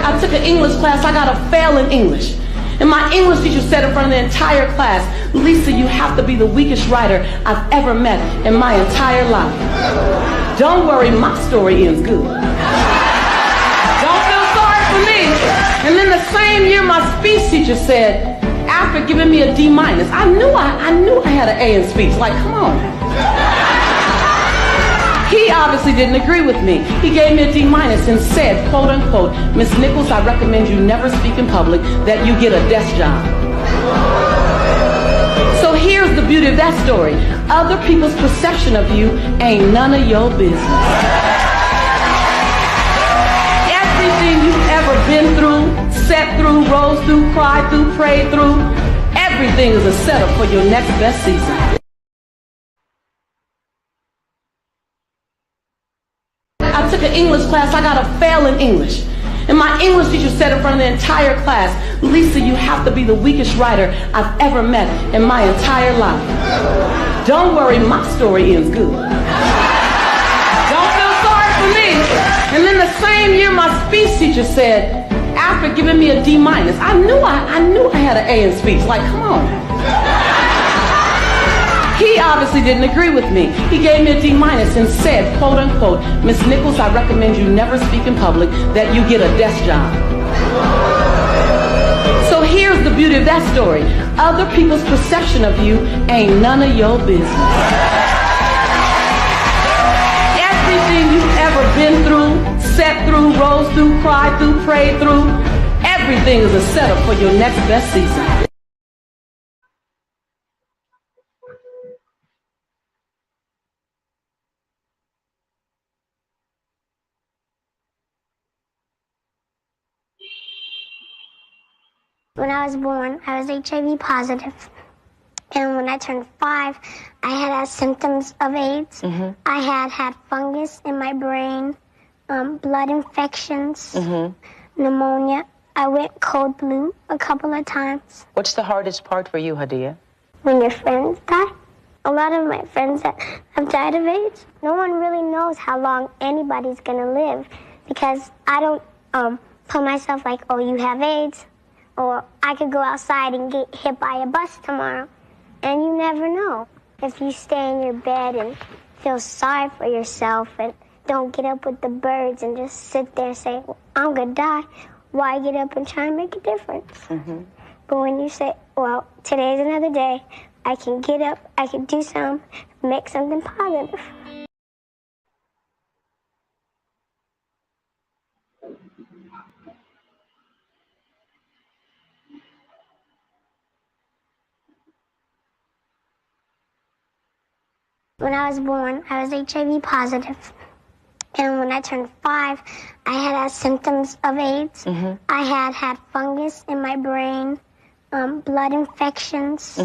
I took an English class, I got a fail in English. And my English teacher said in front of the entire class, Lisa, you have to be the weakest writer I've ever met in my entire life. Don't worry, my story ends good. Don't feel sorry for me. And then the same year, my speech teacher said, after giving me a D-, I knew I had an A in speech. Like, come on. He obviously didn't agree with me. He gave me a D- and said, quote unquote, Miss Nichols, I recommend you never speak in public, that you get a desk job. So here's the beauty of that story. Other people's perception of you ain't none of your business. Everything you've ever been through, sat through, rose through, cried through, prayed through, everything is a setup for your next best season. I took an English class, I got a fail in English. And my English teacher said in front of the entire class, Lisa, you have to be the weakest writer I've ever met in my entire life. Don't worry, my story ends good. Don't feel sorry for me. And then the same year, my speech teacher said, after giving me a D-, I knew I had an A in speech. Like, come on. He obviously didn't agree with me. He gave me a D- and said, quote unquote, Miss Nichols, I recommend you never speak in public, that you get a desk job. So here's the beauty of that story. Other people's perception of you ain't none of your business. Everything you've ever been through, sat through, rose through, cried through, prayed through, everything is a setup for your next best season. When I was born, I was HIV positive. And when I turned 5, I had symptoms of AIDS. I had fungus in my brain, blood infections, pneumonia. I went cold blue a couple of times. What's the hardest part for you, Hadia? When your friends die. A lot of my friends that have died of AIDS, no one really knows how long anybody's going to live, because I don't tell myself like, oh, you have AIDS. Or I could go outside and get hit by a bus tomorrow. And you never know. If you stay in your bed and feel sorry for yourself and don't get up with the birds and just sit there and say, well, I'm going to die, why get up and try and make a difference? But when you say, well, today's another day, I can get up, I can do something, make something positive. When I was born, I was HIV positive. And when I turned 5, I had symptoms of AIDS. I had fungus in my brain, blood infections,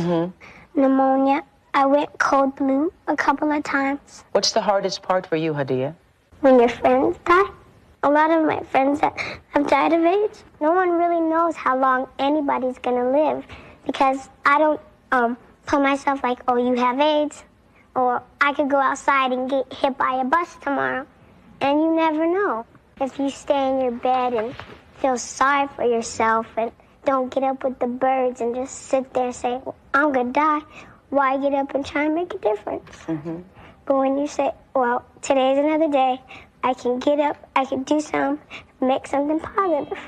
pneumonia. I went cold blue a couple of times. What's the hardest part for you, Hadia? When your friends die. A lot of my friends that have died of AIDS, no one really knows how long anybody's going to live, because I don't tell myself like, oh, you have AIDS. Or I could go outside and get hit by a bus tomorrow. And you never know. If you stay in your bed and feel sorry for yourself and don't get up with the birds and just sit there and say, well, I'm going to die, why get up and try and make a difference? But when you say, well, today's another day, I can get up, I can do something, make something positive.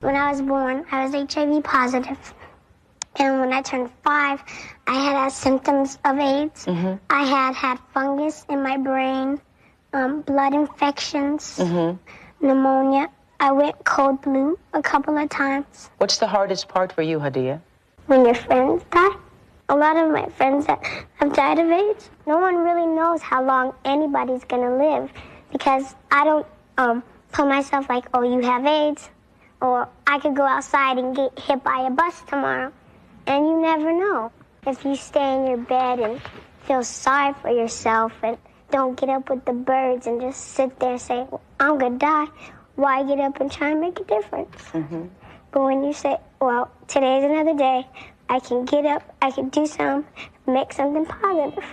When I was born, I was HIV positive. And when I turned 5, I had symptoms of AIDS. I had fungus in my brain, blood infections, pneumonia. I went cold blue a couple of times. What's the hardest part for you, Hadia? When your friends die. A lot of my friends that have died of AIDS, no one really knows how long anybody's going to live, because I don't tell myself like, oh, you have AIDS. Or I could go outside and get hit by a bus tomorrow. And you never know. If you stay in your bed and feel sorry for yourself and don't get up with the birds and just sit there and say, well, I'm going to die, why get up and try and make a difference? But when you say, well, today's another day, I can get up, I can do something, make something positive.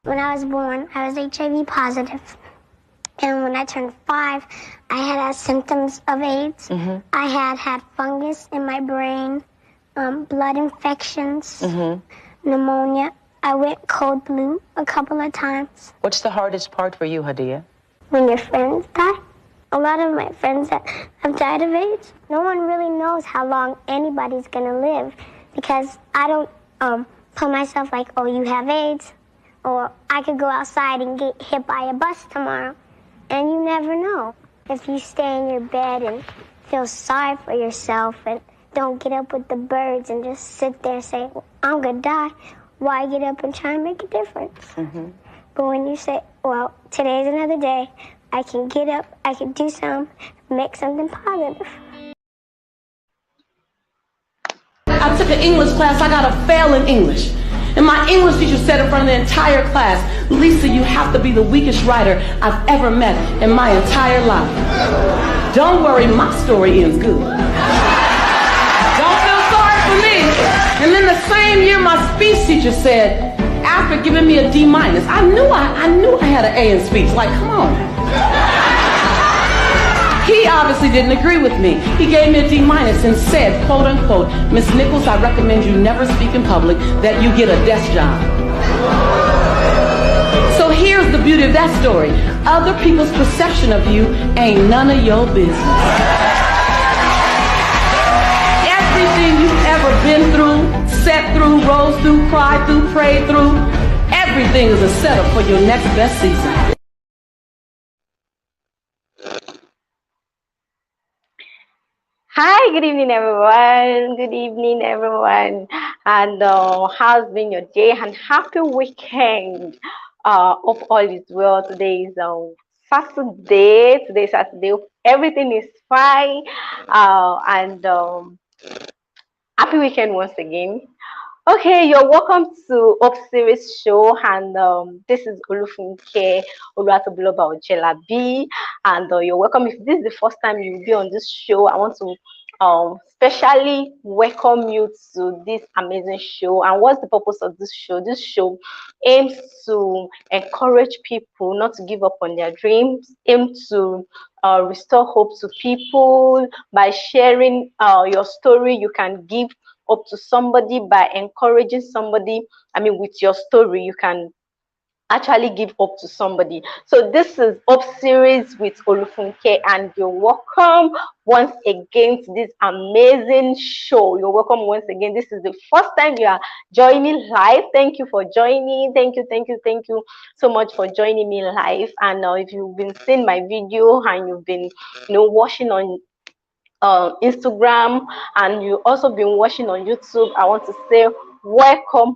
When I was born, I was HIV positive. And when I turned 5, I had symptoms of AIDS. I had fungus in my brain, blood infections, pneumonia. I went cold blue a couple of times. What's the hardest part for you, Hadia? When your friends die. A lot of my friends that have died of AIDS, no one really knows how long anybody's gonna live because I don't put myself like, oh, you have AIDS, or I could go outside and get hit by a bus tomorrow, and you never know. If you stay in your bed and feel sorry for yourself and don't get up with the birds and just sit there and say, well, I'm gonna die, why get up and try and make a difference? But when you say, well, today's another day, I can get up, I can do something, make something positive. I took an English class, I got a fail in English. And my English teacher said in front of the entire class, Lisa, you have to be the weakest writer I've ever met in my entire life. Don't worry, my story ends good. Don't feel sorry for me. And then the same year, my speech teacher said, after giving me a D-, I knew I had an A in speech. Like, come on. He obviously didn't agree with me. He gave me a D- and said, quote unquote, Miss Nichols, I recommend you never speak in public, that you get a desk job. So here's the beauty of that story. Other people's perception of you ain't none of your business. Everything you've ever been through, sat through, rose through, cried through, prayed through, everything is a setup for your next best season. Hi, good evening, everyone. Good evening, everyone. And how's been your day? And happy weekend. Hope all is well. Today is Saturday. Today is Saturday. Everything is fine. And happy weekend once again. Okay, you're welcome to Hopeseries show, and this is Olufunke Ojelabi, and you're welcome. If this is the first time you'll be on this show, I want to specially welcome you to this amazing show. And what's the purpose of this show? This show aims to encourage people not to give up on their dreams, aim to restore hope to people by sharing your story. You can give up to somebody by encouraging somebody. I mean, with your story, you can actually give up to somebody. So this is Hopeseries with Olufunke, and you're welcome once again to this amazing show. You're welcome once again. This is the first time you are joining live. Thank you for joining. Thank you so much for joining me live. And if you've been seeing my video and you've been watching on Instagram, and you also been watching on YouTube, I want to say welcome,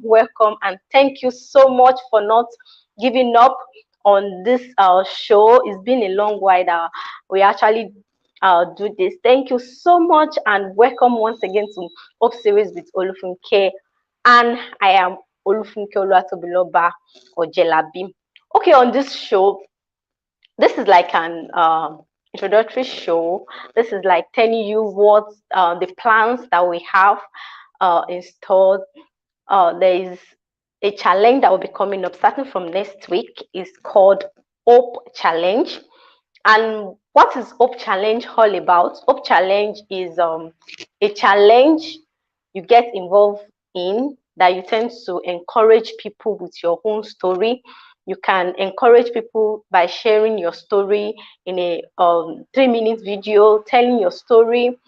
and thank you so much for not giving up on this show. It's been a long while that we actually do this. Thank you so much, and welcome once again to Hopeseries with Olufunke, and I am Olufunke Oluwatobiloba Ojelabi. Okay, on this show, this is like an introductory show. This is like telling you what the plans that we have installed. There is a challenge that will be coming up starting from next week. It's called Hope Challenge. And what is Hope Challenge all about? Hope Challenge is a challenge you get involved in that you tend to encourage people with your own story. You can encourage people by sharing your story in a 3-minute video, telling your story.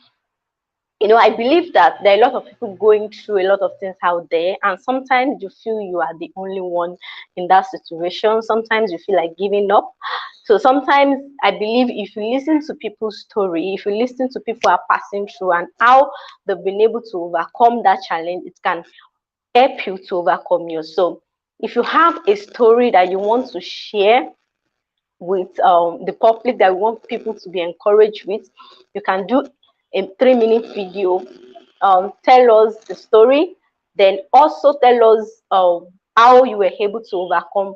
I believe that there are a lot of people going through a lot of things out there, and sometimes you feel you are the only one in that situation. Sometimes you feel like giving up. So sometimes I believe if you listen to people's story, if you listen to people are passing through and how they've been able to overcome that challenge, it can help you to overcome yours. So if you have a story that you want to share with the public, that you want people to be encouraged with, you can do a 3-minute video. Tell us the story, then also tell us how you were able to overcome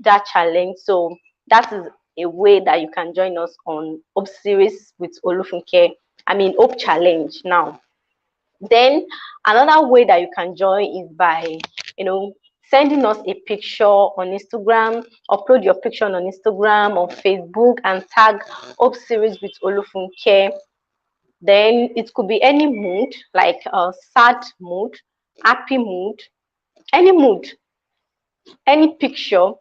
that challenge. So that is a way that you can join us on Hope series with Olufunke. I mean Hope Challenge now. Then another way that you can join is by, sending us a picture on Instagram. Upload your picture on Instagram, on Facebook, and tag Hope series with Olufunke. Then it could be any mood, like sad mood, happy mood, any mood, any picture.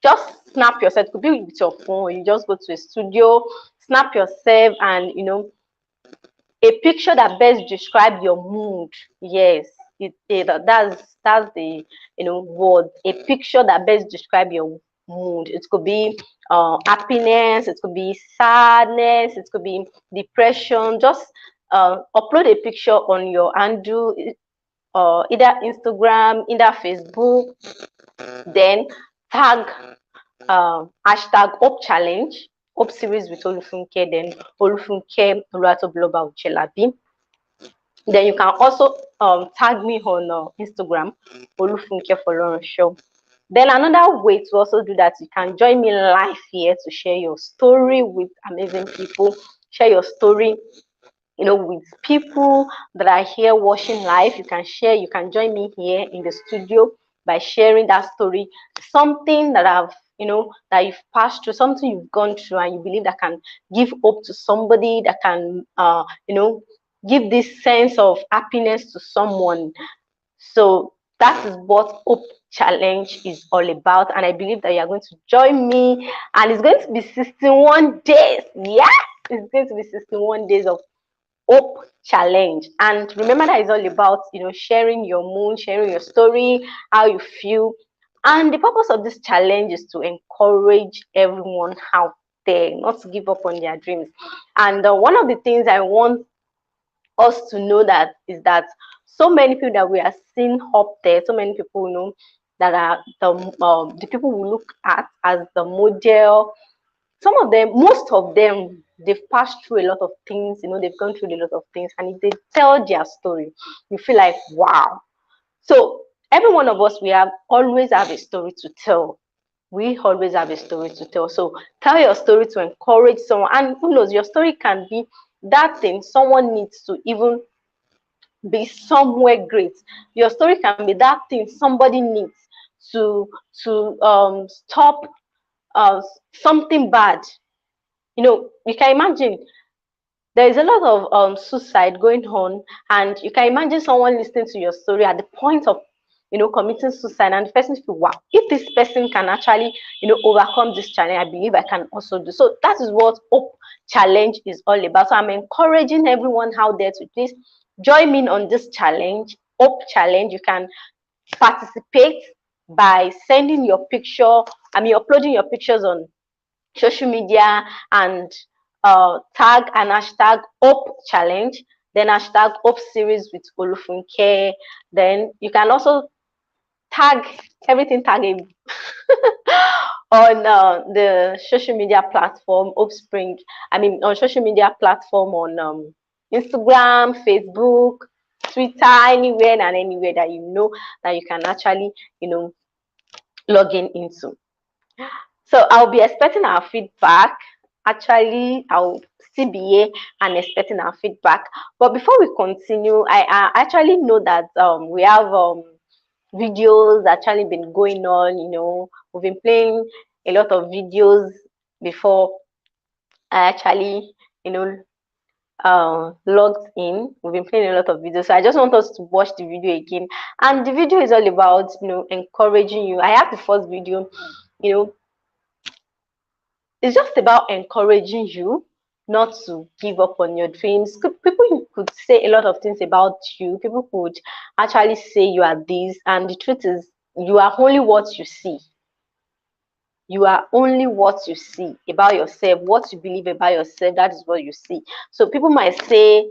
Just snap yourself. It could be with your phone. You just go to a studio, snap yourself, and a picture that best describe your mood. Yes, that's the word. A picture that best describe your mood. It could be happiness, it could be sadness, it could be depression. Just upload a picture on your handle, either Instagram, either Facebook, then tag hashtag Hope Challenge, Hope series with Olufunke, then Olufunke Oluwatobiloba Ojelabi. Then you can also tag me on Instagram, Olufunke Folorunsho Show. Then another way to also do that, you can join me live here to share your story with amazing people. Share your story, with people that are here watching live. You can share, you can join me here in the studio by sharing that story, something that that you've passed through, something you've gone through, and you believe that can give hope to somebody, that can, give this sense of happiness to someone. So that is what Hope Challenge is all about, and I believe that you are going to join me, and it's going to be 61 days. Yes, it's going to be 61 days of Hope Challenge. And remember that it's all about sharing your mood, sharing your story, how you feel. And the purpose of this challenge is to encourage everyone out there not to give up on their dreams. And one of the things I want us to know that is that so many people that we are seeing up there, so many people that are the people we look at as the model. Some of them, most of them, they've passed through a lot of things. They've gone through a lot of things, and if they tell their story, you feel like wow. So every one of us, we always have a story to tell. We always have a story to tell. So tell your story to encourage someone, and who knows, your story can be that thing someone needs to even be somewhere great. Your story can be that thing somebody needs to stop something bad. You can imagine there is a lot of suicide going on, and you can imagine someone listening to your story at the point of committing suicide, and the person feel, wow, if this person can actually overcome this challenge, I believe I can also do. So that is what Hope Challenge is all about. So I'm encouraging everyone out there to please join me on this challenge, Hope Challenge. You can participate by sending your picture, uploading your pictures on social media, and tag and hashtag Hope Challenge, then hashtag Hope series with Olufunke. Then you can also tag everything tagging on the social media platform Offspring. On social media platform on Instagram, Facebook, Twitter, anywhere and anywhere that that you can actually log in into. So I'll be expecting our feedback. Actually, I'll still be here and expecting our feedback. But before we continue, I actually know that we have videos actually been going on. We've been playing a lot of videos before I actually, logged in. We've been playing a lot of videos, so I just want us to watch the video again. And the video is all about encouraging you. I have the first video. It's just about encouraging you not to give up on your dreams. People could say a lot of things about you. People could actually say you are this, and the truth is, you are only what you see. You are only what you see about yourself, what you believe about yourself. That is what you see. So people might say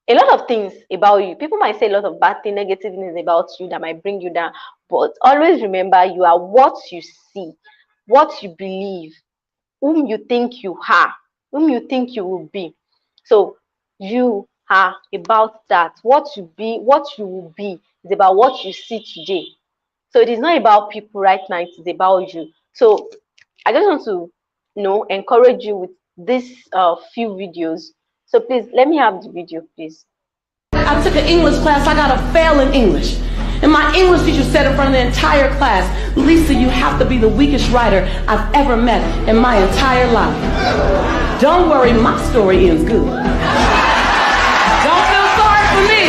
a lot of things about you. People might say a lot of bad things, negative things about you that might bring you down, but always remember you are what you see, what you believe, whom you think you are, whom you think you will be. So you are about that. What you be, what you will be is about what you see today. So it is not about people right now, it is about you. So I just want to encourage you with these few videos. So please let me have the video, please. I took an English class, I got a fail in English. And my English teacher said in front of the entire class, Lisa, you have to be the weakest writer I've ever met in my entire life. Don't worry, my story ends good. Don't feel sorry for me.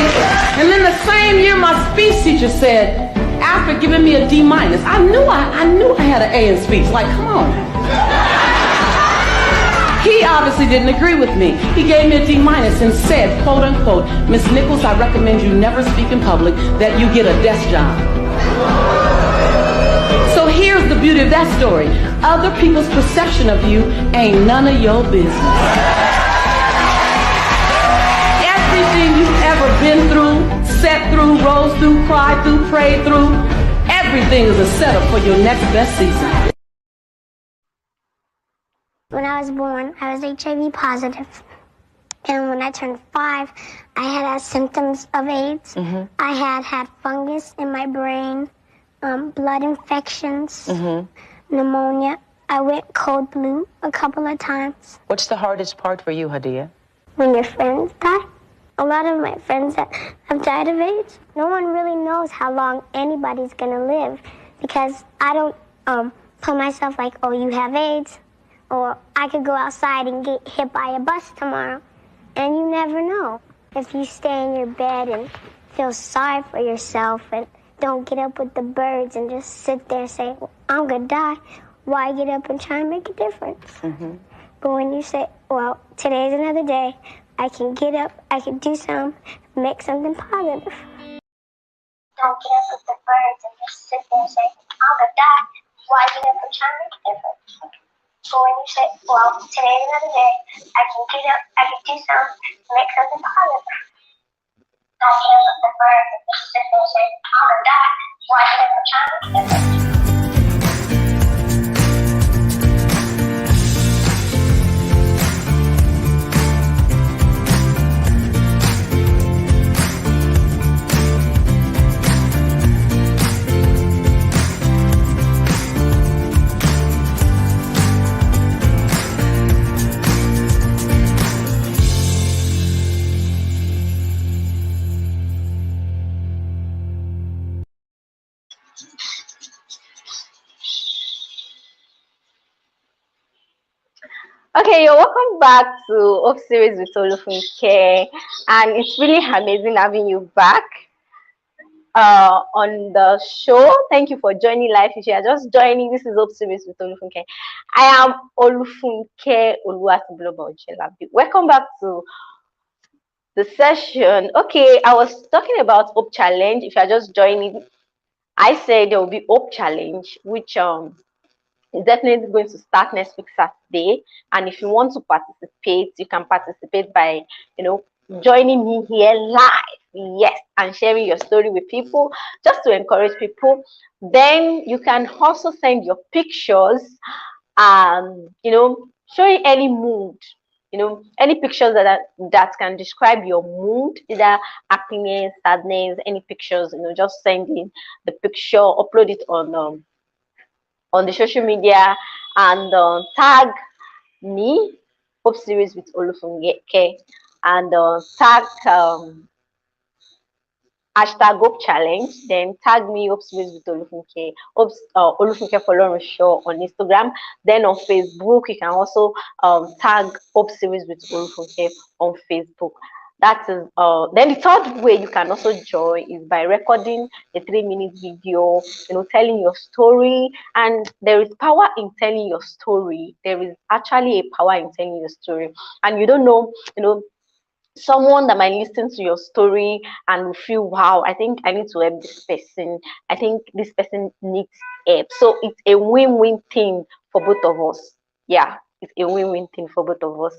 And then the same year, my speech teacher said, after giving me a D minus, I knew I had an A in speech. Like, come on. He obviously didn't agree with me. He gave me a D minus and said, quote unquote, Miss Nichols, I recommend you never speak in public, that you get a desk job. So here's the beauty of that story. Other people's perception of you ain't none of your business. Everything you've ever been through, sat through, rose through, cried through, prayed through, everything is a setup for your next best season. When I was born, I was HIV positive. And when I turned 5, I had symptoms of AIDS. I had fungus in my brain, blood infections, pneumonia. I went cold blue a couple of times. What's the hardest part for you, Hadia? When your friends die. A lot of my friends that have died of AIDS, no one really knows how long anybody's gonna live because I don't put myself like, oh, you have AIDS. Or I could go outside and get hit by a bus tomorrow. And you never know. If you stay in your bed and feel sorry for yourself and don't get up with the birds and just sit there and say, well, I'm going to die, why get up and try and make a difference? But when you say, well, today's another day, I can get up, I can do something, make something positive. Don't get up with the birds and just sit there and say, I'm going to die, why get up and try and make a difference? So when you say, well, today's another day, I can get up, I can do something, make something positive. Don't get up with the bird and just sit there and say, I'm gonna die. Why get up and try and make a difference? Okay, you're welcome back to Hopeseries with Olufunke, and it's really amazing having you back on the show. Thank you for joining live. If you are just joining, this is Hopeseries with Olufunke. I am Olufunke Ojelabi. Welcome back to the session. Okay, I was talking about Hope Challenge. If you are just joining, I said there will be Hope Challenge, which it's definitely going to start next week Saturday. And if you want to participate, you can participate by joining me here live, yes, and sharing your story with people, just to encourage people. Then you can also send your pictures, showing any mood, any pictures that can describe your mood, either happiness, sadness, any pictures. Just send in the picture, upload it on the social media, and tag me, Hopeseries with Olufunke, and tag hashtag Hope Challenge. Then tag me, Hopeseries with Olufunke, Olufunke Following Show on Instagram. Then on Facebook, you can also tag Hopeseries with Olufunke on Facebook. That is then the third way you can also join is by recording a 3-minute video, telling your story. And there is power in telling your story. There is actually a power in telling your story. And you don't know, someone that might listen to your story and will feel, wow, I think I need to help this person. I think this person needs help. So it's a win-win thing for both of us. Yeah, it's a win-win thing for both of us.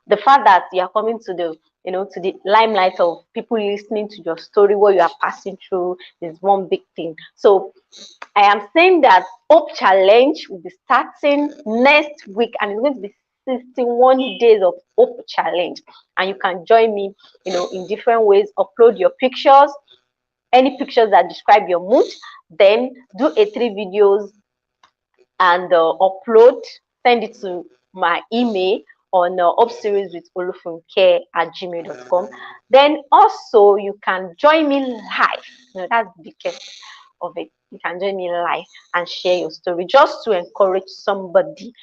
The fact that you are coming to the to the limelight of people listening to your story, what you are passing through is one big thing. So I am saying that Hope Challenge will be starting next week, and it's going to be 61 days of Hope Challenge. And you can join me, in different ways. Upload your pictures, any pictures that describe your mood, then do a 3 videos and upload, send it to my email on Hopeseries with Olufunke@gmail.com. Then also you can join me live. That's the case of it. You can join me live and share your story, just to encourage somebody,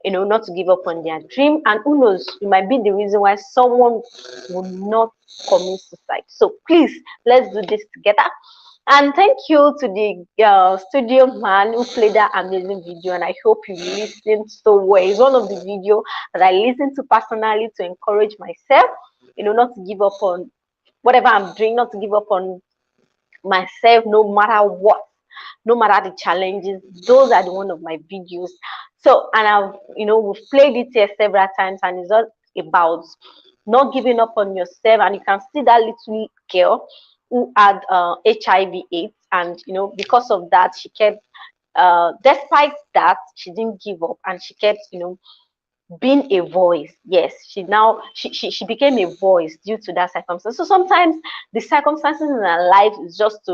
not to give up on their dream. And who knows, you might be the reason why someone will not commit suicide. So please, let's do this together. And thank you to the studio man who played that amazing video, and I hope you listened so well. It's one of the videos that I listen to personally to encourage myself, not to give up on whatever I'm doing, not to give up on myself, no matter what, no matter the challenges. Those are the one of my videos. So, and I've, we've played it here several times, and it's all about not giving up on yourself. And you can see that little girl who had HIV/AIDS, and because of that, she kept, despite that, she didn't give up, and she kept, being a voice. Yes, she became a voice due to that circumstance. So sometimes the circumstances in our life is just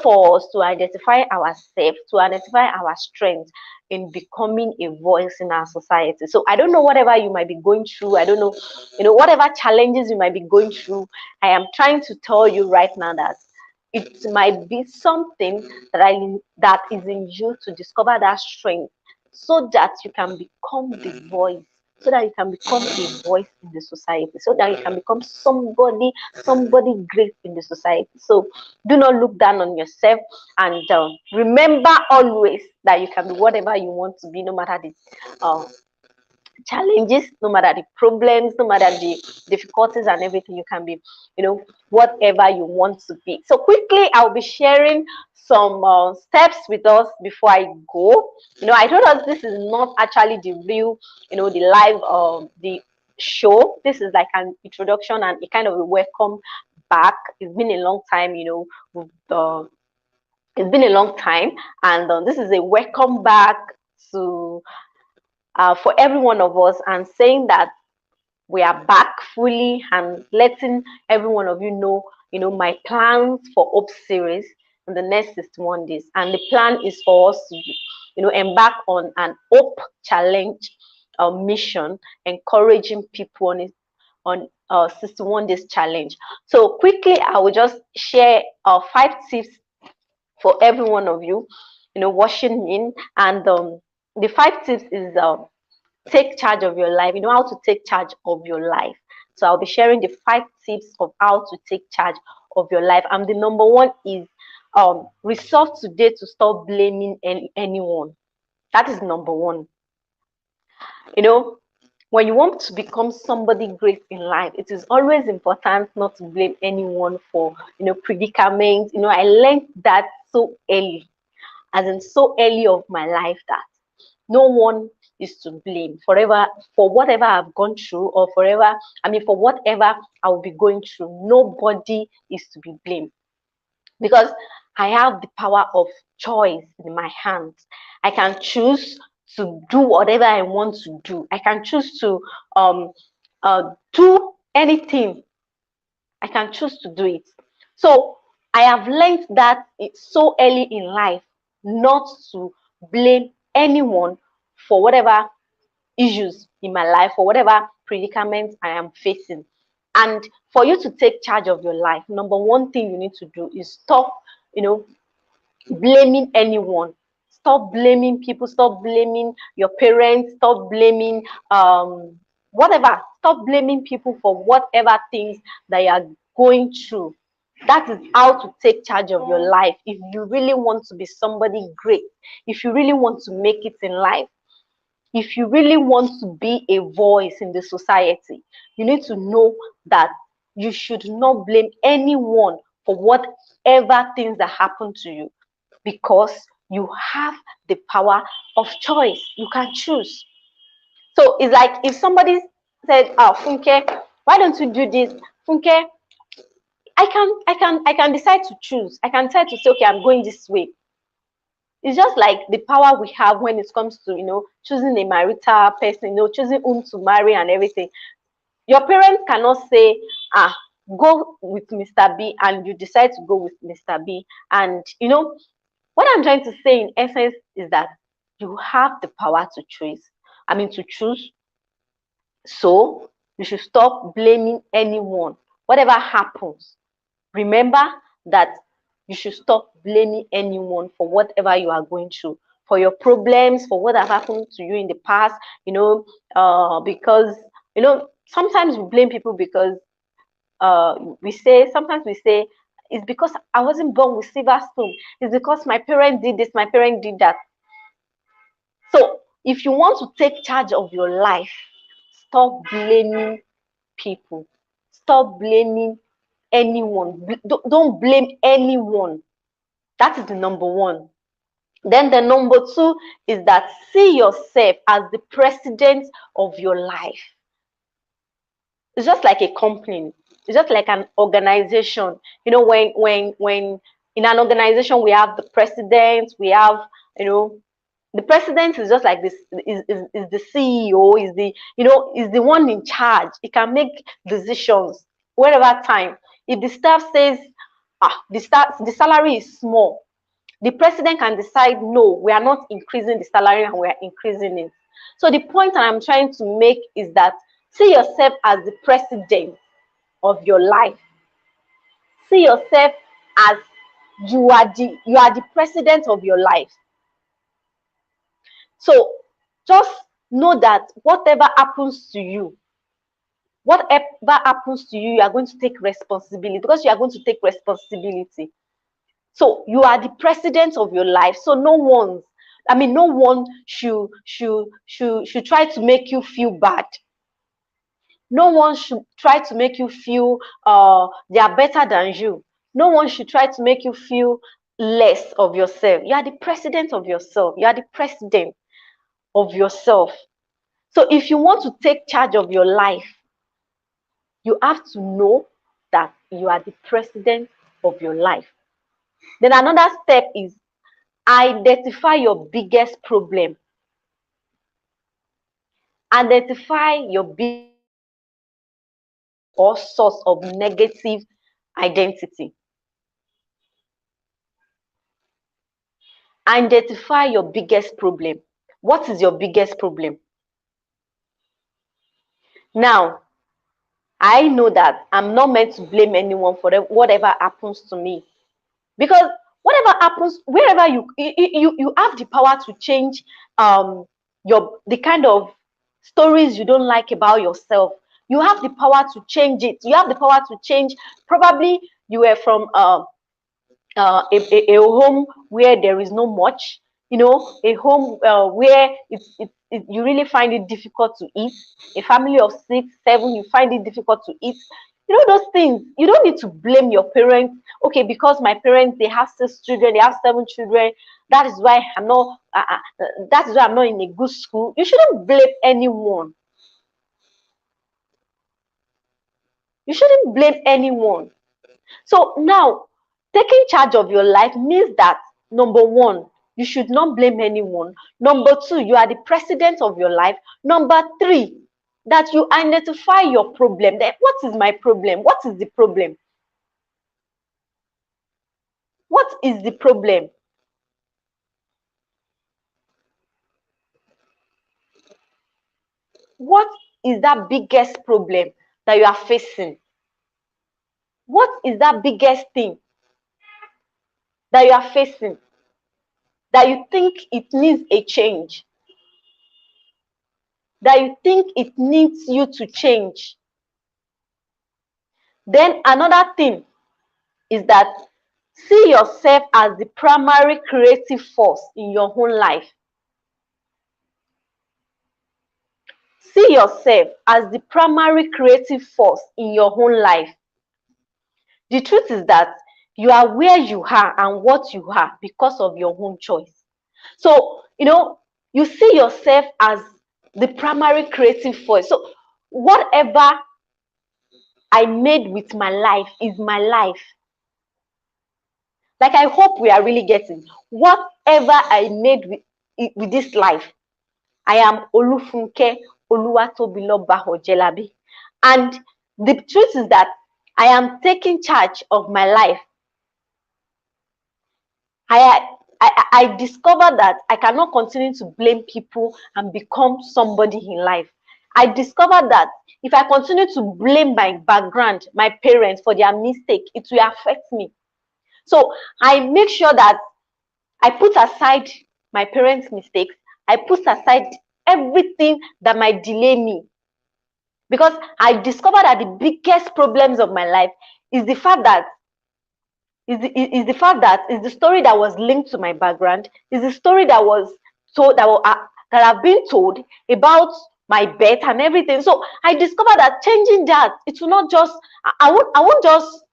for us to identify ourselves, to identify our strength in becoming a voice in our society. So I don't know whatever you might be going through. I don't know, whatever challenges you might be going through. I am trying to tell you right now that it might be something that is in you to discover that strength, so that you can become the voice, so that you can become a voice in the society, so that you can become somebody great in the society. So do not look down on yourself, and remember always that you can be whatever you want to be, no matter the challenges, no matter the problems, no matter the difficulties and everything. You can be, whatever you want to be. So quickly, I'll be sharing some steps with us before I go. I told us this is not actually the real, the live the show. This is like an introduction and a kind of a welcome back. It's been a long time, with it's been a long time, and this is a welcome back to for every one of us, and saying that we are back fully, and letting every one of you know, my plans for Hope series in the next 61 days. And the plan is for us to, embark on an Hope challenge mission, encouraging people on it, on 61 days challenge. So quickly, I will just share 5 tips for every one of you, watching in. And the 5 tips is take charge of your life. How to take charge of your life. So I'll be sharing the 5 tips of how to take charge of your life. And the number 1 is resolve today to stop blaming anyone. That is number 1. When you want to become somebody great in life, it is always important not to blame anyone for predicaments. I learned that so early, as in so early of my life, that no one is to blame forever for whatever I've gone through, or for whatever I will be going through. Nobody is to be blamed, because I have the power of choice in my hands. I can choose to do whatever I want to do. I can choose to do anything. I can choose to do it. So I have learned that it's so early in life not to blame anyone for whatever issues in my life, or whatever predicaments I am facing. And for you to take charge of your life, number 1 thing you need to do is stop, blaming anyone. Stop blaming people. Stop blaming your parents. Stop blaming whatever. Stop blaming people for whatever things that you are going through. That is how to take charge of your life. If you really want to be somebody great, if you really want to make it in life, if you really want to be a voice in the society, you need to know that you should not blame anyone for whatever things that happen to you, because you have the power of choice. You can choose. So it's like if somebody said, "Oh, Funke, Why don't you do this? Funke, I can decide to choose. I can decide to say, okay, I'm going this way. It's just like the power we have when it comes to, choosing a marital person, choosing whom to marry and everything. Your parents cannot say, go with Mr. B, and you decide to go with Mr. B. And what I'm trying to say in essence is that you have the power to choose. To choose. So you should stop blaming anyone. Whatever happens, remember that you should stop blaming anyone for whatever you are going through, for your problems, for what have happened to you in the past. Because sometimes we blame people because sometimes we say it's because I wasn't born with silver spoon. It's because my parent did this, my parent did that. So if you want to take charge of your life, stop blaming people. Stop blaming anyone. Don't blame anyone. That is the number one. Then the number two is that see yourself as the president of your life. It's just like a company. It's just like an organization. When in an organization we have the president, we have, the president is just like this, is the CEO, is the one in charge. He can make decisions wherever time. If the staff says the salary is small, the president can decide, no, we are not increasing the salary, and we are increasing it. So the point I'm trying to make is that see yourself as the president of your life. See yourself as you are the president of your life. So just know that whatever happens to you, you are going to take responsibility, because you are going to take responsibility. So you are the president of your life. So no one should try to make you feel bad. No one should try to make you feel they are better than you. No one should try to make you feel less of yourself. You are the president of yourself. You are the president of yourself. So if you want to take charge of your life, you have to know that you are the president of your life. Then another step is identify your biggest problem. Identify your big or source of negative identity. Identify your biggest problem. What is your biggest problem? Now, I know that I'm not meant to blame anyone for whatever happens to me, because whatever happens, wherever you have the power to change the kind of stories you don't like about yourself. You have the power to change it. You have the power to change. Probably you were from a home where there is no much, a home where you really find it difficult to eat. A family of 6, 7, you find it difficult to eat. Those things. You don't need to blame your parents. Okay, because my parents, they have 6 children, they have 7 children. That is why I'm not. That is why I'm not in a good school. You shouldn't blame anyone. You shouldn't blame anyone. So now, taking charge of your life means that, number one, you should not blame anyone. Number two, you are the president of your life. Number three, that you identify your problem. Then, what is my problem? What is the problem? What is the problem? What is that biggest problem that you are facing? What is that biggest thing that you are facing that you think it needs a change? That you think it needs you to change? Then another thing is that see yourself as the primary creative force in your own life. See yourself as the primary creative force in your own life. The truth is that you are where you are and what you are because of your own choice. So, you see yourself as the primary creative force. So, whatever I made with my life is my life. Like, I hope we are really getting whatever I made with this life. I am Olufunke Oluwatobiloba Ojelabi. And the truth is that I am taking charge of my life. I discovered that I cannot continue to blame people and become somebody in life. I discovered that if I continue to blame my background, my parents, for their mistake, it will affect me. So I make sure that I put aside my parents' mistakes. I put aside everything that might delay me. Because I discovered that the biggest problems of my life is the fact that is the story that was linked to my background, is the story that was told, that I've been told about my birth and everything. So I discovered that changing that, it will not just, I won't just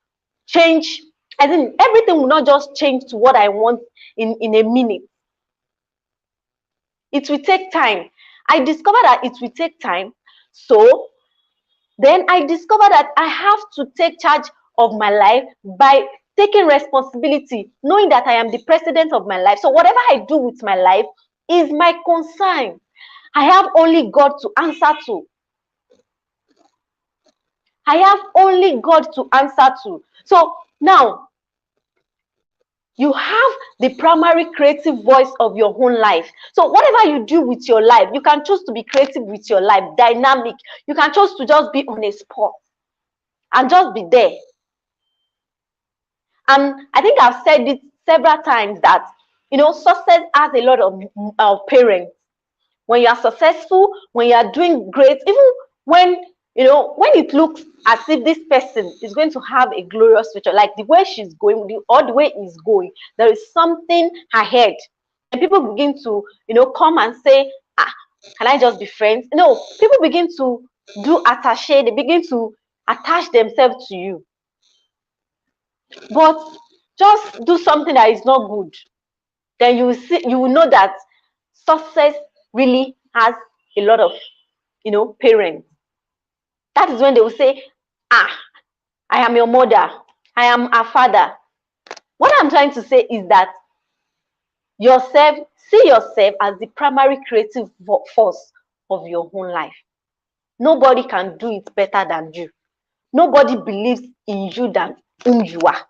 change. I think everything will not just change to what I want in a minute. It will take time. I discovered that it will take time. So then I discovered that I have to take charge of my life by taking responsibility, knowing that I am the president of my life. So whatever I do with my life is my concern. I have only God to answer to. I have only God to answer to. So now, you have the primary creative voice of your own life. So whatever you do with your life, you can choose to be creative with your life, dynamic. You can choose to just be on a spot and just be there. And I think I've said it several times that, success has a lot of parents. When you are successful, when you are doing great, even when, when it looks as if this person is going to have a glorious future, like the way she's going, or the way he's going, there is something ahead. And people begin to, come and say, can I just be friends? No, people begin to do attaché, they begin to attach themselves to you. But just do something that is not good, then you will know that success really has a lot of parents. That is when they will say, I am your mother, I am a father. What I'm trying to say is that see yourself as the primary creative force of your own life. Nobody can do it better than you. Nobody believes in you than whom you are.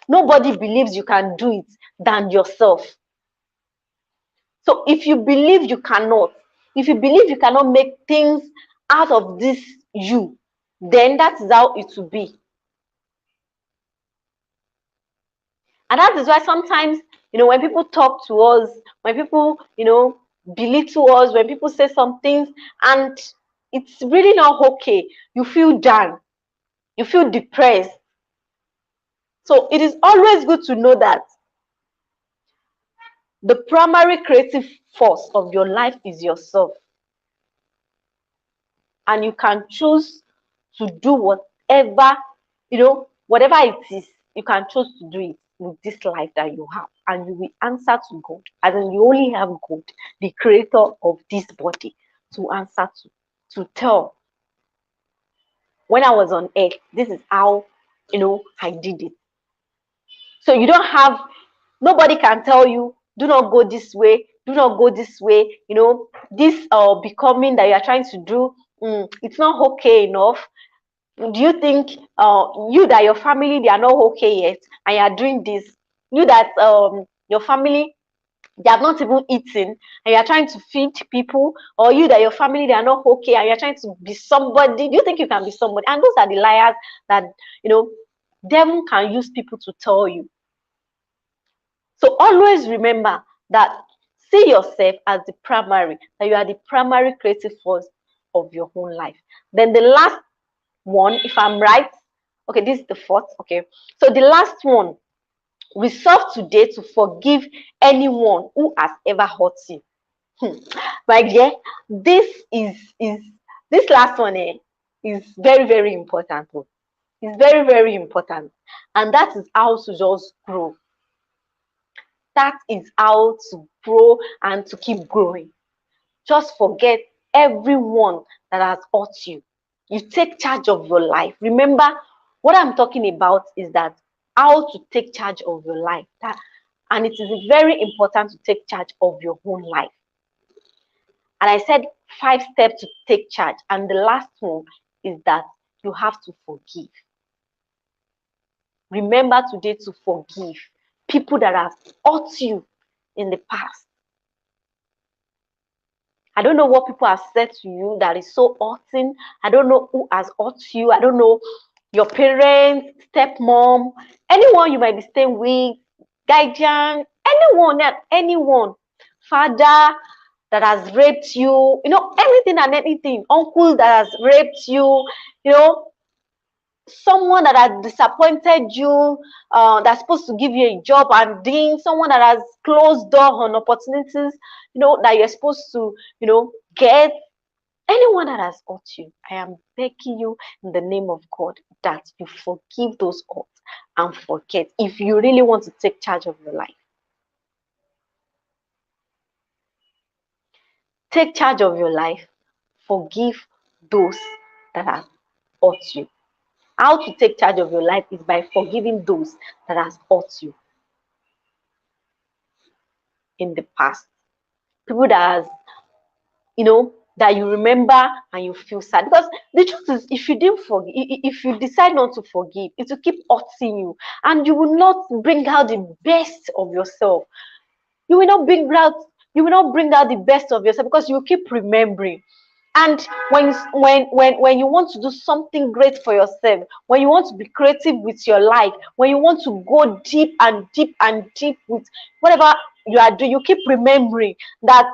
Nobody believes you can do it than yourself. So if you believe you cannot, if you believe you cannot make things out of this you, then that is how it will be. And that is why sometimes, when people talk to us, when people, belittle us, when people say some things and it's really not okay, you feel down, you feel depressed. So it is always good to know that the primary creative force of your life is yourself. And you can choose to do whatever, whatever it is, you can choose to do it with this life that you have. And you will answer to God. And then you only have God, the creator of this body, to answer to tell. When I was on earth, this is how, I did it. So you don't have, nobody can tell you, do not go this way, do not go this way, this becoming that you are trying to do, it's not okay enough. Do you think you that your family, they are not okay yet, and you are doing this? You that your family, they have not even eaten, and you are trying to feed people, or you that your family, they are not okay, and you are trying to be somebody? Do you think you can be somebody? And those are the liars that devil can use people to tell you. So always remember that, see yourself as the primary, that you are the primary creative force of your own life. Then the last one, if I'm right, okay, this is the fourth. Okay, so the last one, resolve today to forgive anyone who has ever hurt you. My dear, this last one is very, very important. It's very, very important, and that is how to just grow. That is how to grow and to keep growing. Just forget everyone that has hurt you. You take charge of your life. Remember, what I'm talking about is that how to take charge of your life. And it is very important to take charge of your own life. And I said 5 steps to take charge. And the last one is that you have to forgive. Remember today to forgive people that have hurt you in the past. I don't know what people have said to you that is so hurting. I don't know who has hurt you. I don't know your parents, stepmom, anyone you might be staying with, guardian, anyone, father that has raped you, everything and anything, uncle that has raped you, someone that has disappointed you, that's supposed to give you a job and then someone that has closed door on opportunities, that you're supposed to, get. Anyone that has hurt you, I am begging you in the name of God that you forgive those hurts and forget if you really want to take charge of your life. Take charge of your life. Forgive those that have hurt you. How to take charge of your life is by forgiving those that has hurt you in the past. People that has, that you remember and you feel sad. Because the truth is, if you didn't forgive, if you decide not to forgive, it will keep hurting you, and you will not bring out the best of yourself. You will not bring out the best of yourself because you keep remembering. And when you want to do something great for yourself, when you want to be creative with your life, when you want to go deep and deep and deep with whatever you are doing, you keep remembering that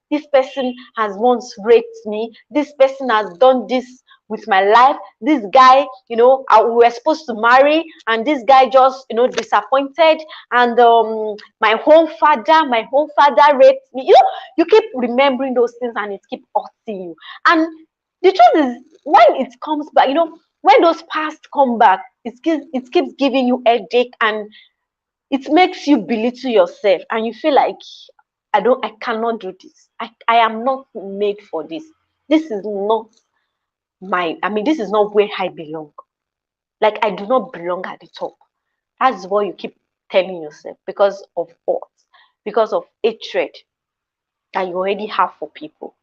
this person has once raped me, this person has done this with my life, this guy, we were supposed to marry, and this guy just disappointed, and my whole father raped me. You keep remembering those things and it keeps hurting you. And the truth is, when it comes back, when those past come back, it keeps giving you a headache, and it makes you belittle yourself, and you feel like I cannot do this. I am not made for this. This is not this is not where I belong. Like, I do not belong at the top. That's what you keep telling yourself because of what? Because of hatred that you already have for people,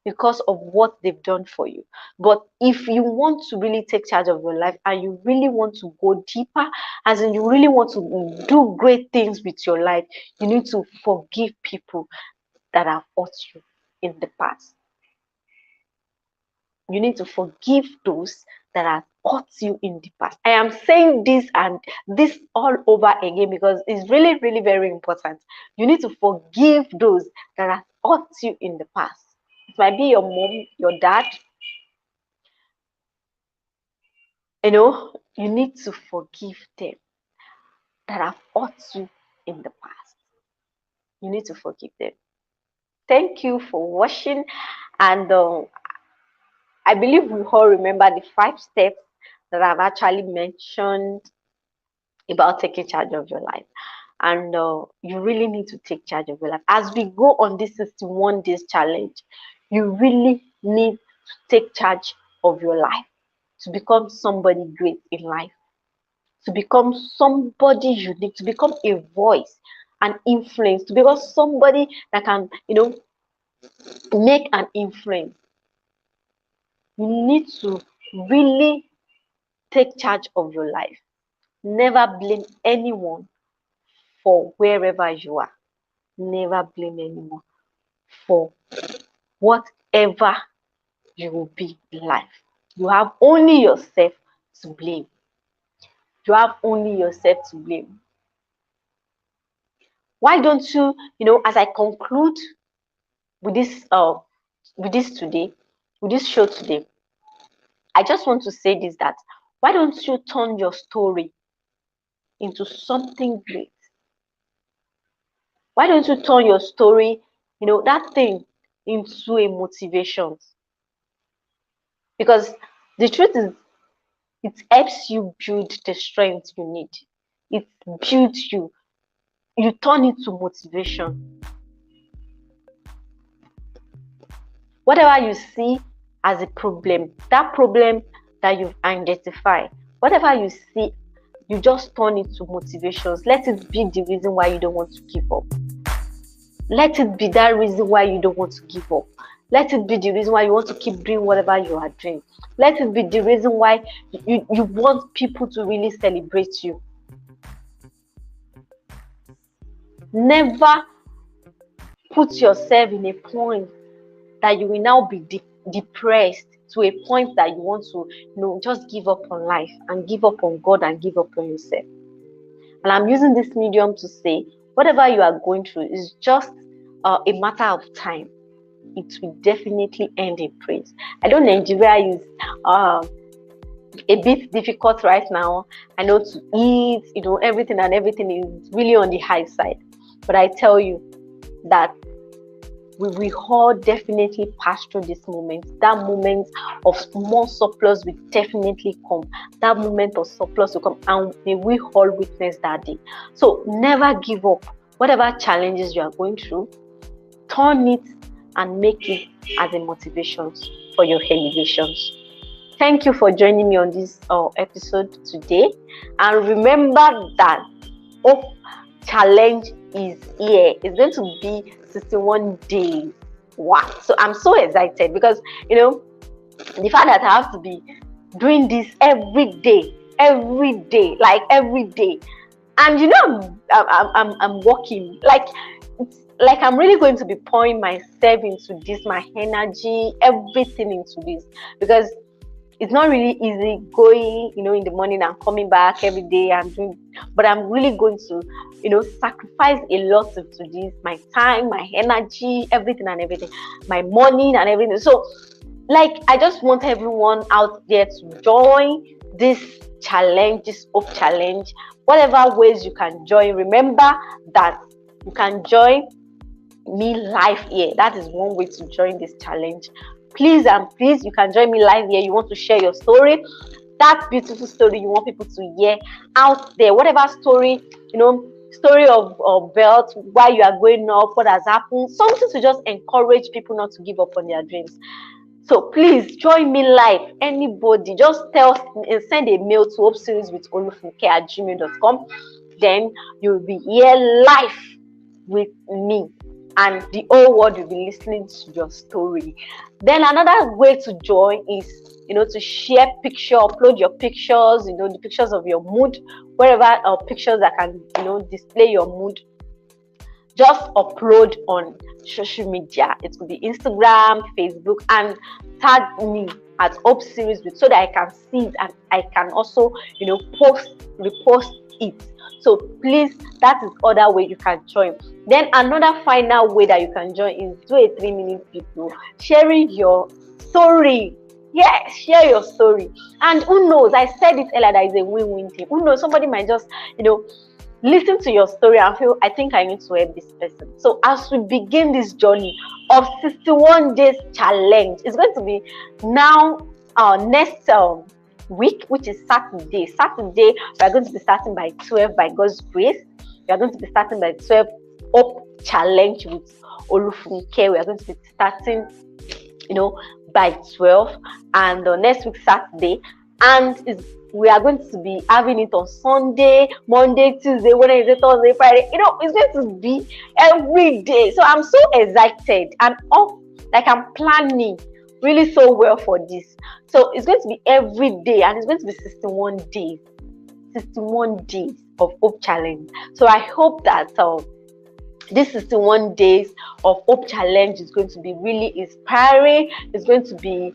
because of what they've done for you. But if you want to really take charge of your life and you really want to go deeper, as in you really want to do great things with your life, you need to forgive people that have hurt you in the past. You need to forgive those that have hurt you in the past. I am saying this and this all over again because it's really, really very important. You need to forgive those that have hurt you in the past. It might be your mom, your dad. You need to forgive them that have hurt you in the past. You need to forgive them. Thank you for watching, and I believe we all remember the 5 steps that I've actually mentioned about taking charge of your life. And you really need to take charge of your life. As we go on this 61 days challenge, you really need to take charge of your life to become somebody great in life, to become somebody unique, to become a voice, an influence, to become somebody that can, make an influence. You need to really take charge of your life. Never blame anyone for wherever you are. Never blame anyone for whatever you will be in life. You have only yourself to blame. You have only yourself to blame. Why don't you, as I conclude with this today, with this show today, I just want to say this, that why don't you turn your story into something great? Why don't you turn your story, that thing, into a motivation? Because the truth is, it helps you build the strength you need. It builds you. You turn it to motivation. Whatever you see as a problem. That problem that you've identified, whatever you see, you just turn it to motivations. Let it be the reason why you don't want to give up. Let it be that reason why you don't want to give up. Let it be the reason why you want to keep doing whatever you are doing. Let it be the reason why you want people to really celebrate you. Never put yourself in a point that you will now be depressed to a point that you want to, just give up on life and give up on God and give up on yourself. And I'm using this medium to say, whatever you are going through is just a matter of time. It will definitely end in praise. I know Nigeria is a bit difficult right now. I know to eat, everything is really on the high side. But I tell you that we will all definitely pass through this moment. That moment of small surplus will definitely come. That moment of surplus will come, and may we all witness that day. So never give up. Whatever challenges you are going through, turn it and make it as a motivation for your elevations. Thank you for joining me on this episode today. And remember that Hope Challenge is here. It's going to be 61 days. Wow. So I'm so excited because, the fact that I have to be doing this every day, like every day. And, I'm working. Like I'm really going to be pouring myself into this, my energy, everything into this, because it's not really easy going, in the morning and coming back every day and doing, but I'm really going to, sacrifice a lot to this, my time, my energy, everything, my money and everything. So, I just want everyone out there to join this challenge, this Hope Challenge, whatever ways you can join. Remember that you can join me live here. That is one way to join this challenge. Please, you can join me live here. You want to share your story, that beautiful story you want people to hear out there, whatever story, story of wealth, why you are going up, what has happened, something to just encourage people not to give up on their dreams. So please join me live. Anybody, just send a mail to Hopeseries with Olufunke@gmail.com. Then you'll be here live with me, and the whole world will be listening to your story. Then another way to join is, to share picture, upload your pictures, the pictures of your mood, wherever pictures that can, display your mood. Just upload on social media. It could be Instagram, Facebook, and tag me at Hopeseries so that I can see it and I can also, repost it. So please, that is other way you can join. Then another final way that you can join is do a 3-minute video sharing your story. Yes, share your story. And who knows, I said it earlier, that is a win-win thing. Who knows, somebody might just, listen to your story and feel, I think I need to help this person. So as we begin this journey of 61 days challenge, it's going to be now next week, which is Saturday. We are going to be starting by 12 by God's grace. We are going to be starting by 12 Hope Challenge with Olufunke. We are going to be starting, by 12, and next week Saturday, and we are going to be having it on Sunday, Monday, Tuesday, Wednesday, Thursday, Friday. It's going to be every day. So I'm so excited. I'm planning really so well for this. So it's going to be every day, and it's going to be 61 days. 61 days of Hope Challenge. So I hope that this 61 days of Hope Challenge is going to be really inspiring. It's going to be,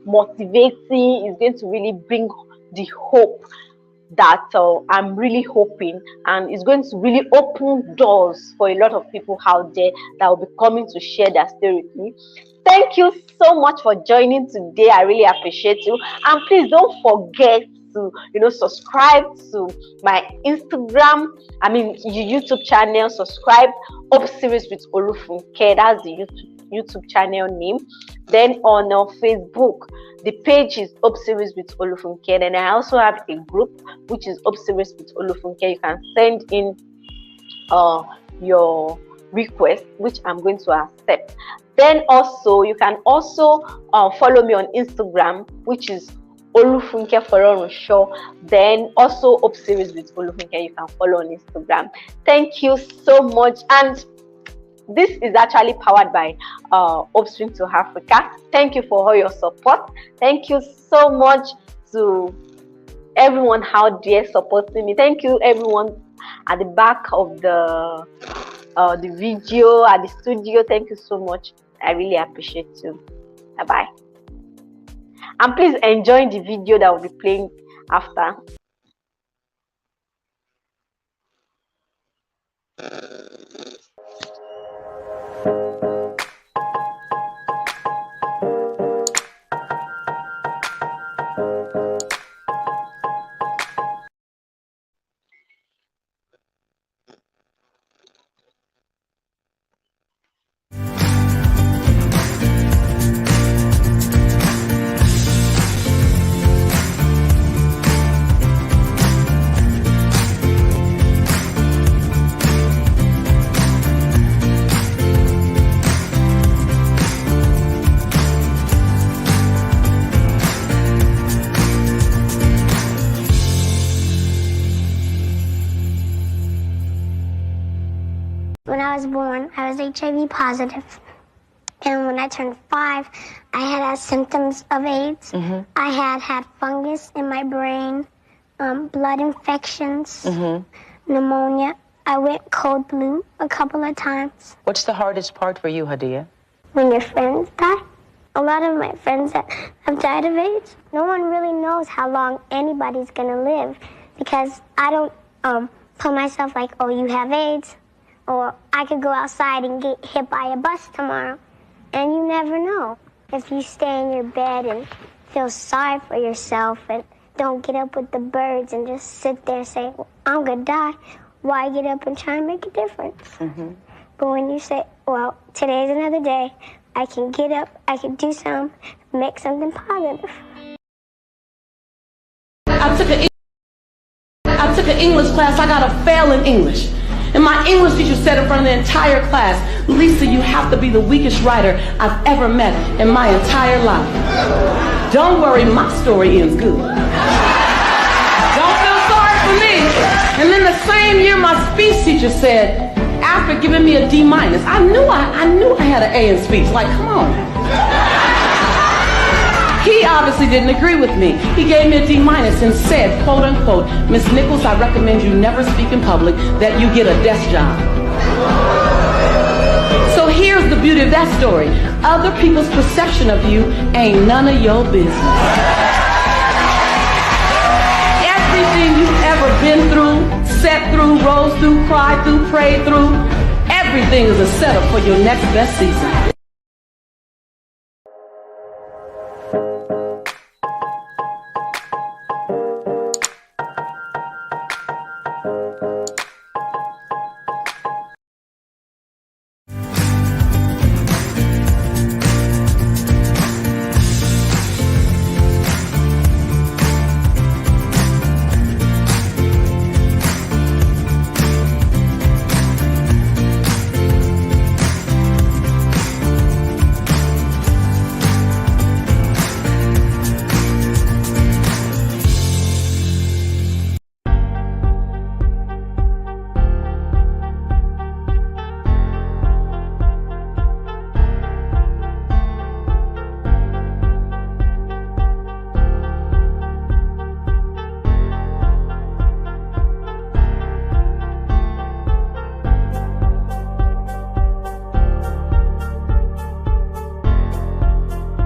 motivating. It's going to really bring the hope that I'm really hoping, and it's going to really open doors for a lot of people out there that will be coming to share their story with me. Thank you so much for joining today. I really appreciate you, and please don't forget to subscribe to my Instagram, your YouTube channel. Subscribe, Hopeseries with Olufunke. That's the YouTube channel name. Then on Facebook, the page is Hopeseries with Olufunke. Then I also have a group which is Hopeseries with Olufunke. You can send in your request, which I'm going to accept. Then also you can also follow me on Instagram, which is Olufunke Show. Then also Hopeseries with Olufunke, you can follow on Instagram. Thank you so much. And this is actually powered by Upstream to Africa. Thank you for all your support. Thank you so much to everyone out there supporting me. Thank you everyone at the back of the video, at the studio. Thank you so much. I really appreciate you. Bye bye. And please enjoy the video that will be playing after. When I was born, I was HIV positive. And when I turned 5, I had symptoms of AIDS. I had fungus in my brain, blood infections, pneumonia. I went cold blue a couple of times. What's the hardest part for you, Hadia? When your friends die. A lot of my friends that have died of AIDS, no one really knows how long anybody's going to live because I don't tell myself like, oh, you have AIDS. Or I could go outside and get hit by a bus tomorrow. And you never know. If you stay in your bed and feel sorry for yourself and don't get up with the birds and just sit there and say, well, I'm going to die, why get up and try and make a difference? But when you say, well, today's another day, I can get up, I can do something, make something positive. I took an English class. I got a fail in English. And my English teacher said in front of the entire class, Lisa, you have to be the weakest writer I've ever met in my entire life. Don't worry, my story ends good. Don't feel sorry for me. And then the same year, my speech teacher said, after giving me a D-, I knew I had an A in speech. Like, come on. He obviously didn't agree with me. He gave me a D- and said, quote unquote, Miss Nichols, I recommend you never speak in public, that you get a desk job. So here's the beauty of that story. Other people's perception of you ain't none of your business. Everything you've ever been through, sat through, rose through, cried through, prayed through, everything is a setup for your next best season.